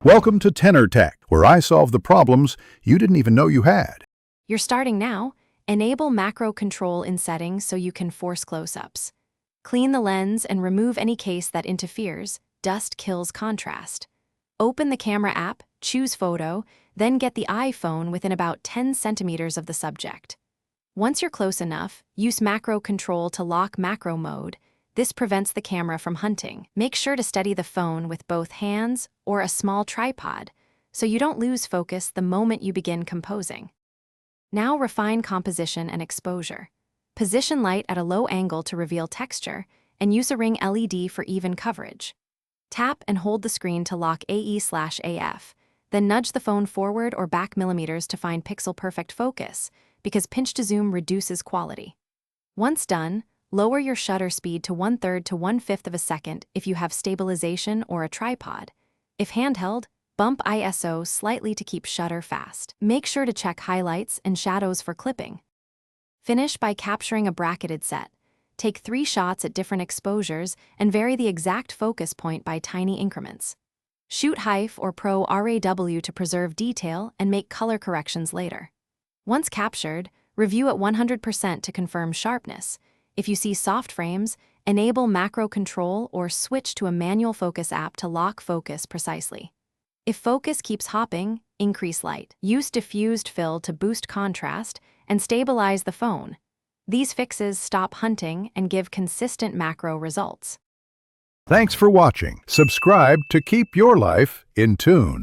Welcome to Tenor Tech, where I solve the problems you didn't even know you had. You're starting now. Enable macro control in settings so you can force close-ups. Clean the lens and remove any case that interferes. Dust kills contrast. Open the camera app, choose photo, then get the iPhone within about 10 centimeters of the subject. Once you're close enough, use macro control to lock macro mode. This prevents the camera from hunting. Make sure to steady the phone with both hands or a small tripod so you don't lose focus the moment you begin composing. Now refine composition and exposure. Position light at a low angle to reveal texture, and use a ring LED for even coverage. Tap and hold the screen to lock AE/AF, then nudge the phone forward or back millimeters to find pixel-perfect focus, because pinch to zoom reduces quality. Once done, lower your shutter speed to 1/3 to 1/5 of a second if you have stabilization or a tripod. If handheld, bump ISO slightly to keep shutter fast. Make sure to check highlights and shadows for clipping. Finish by capturing a bracketed set. Take 3 shots at different exposures and vary the exact focus point by tiny increments. Shoot HIF or Pro RAW to preserve detail and make color corrections later. Once captured, review at 100% to confirm sharpness. If you see soft frames, enable macro control or switch to a manual focus app to lock focus precisely. If focus keeps hopping, increase light. Use diffused fill to boost contrast and stabilize the phone. These fixes stop hunting and give consistent macro results. Thanks for watching. Subscribe to keep your life in tune.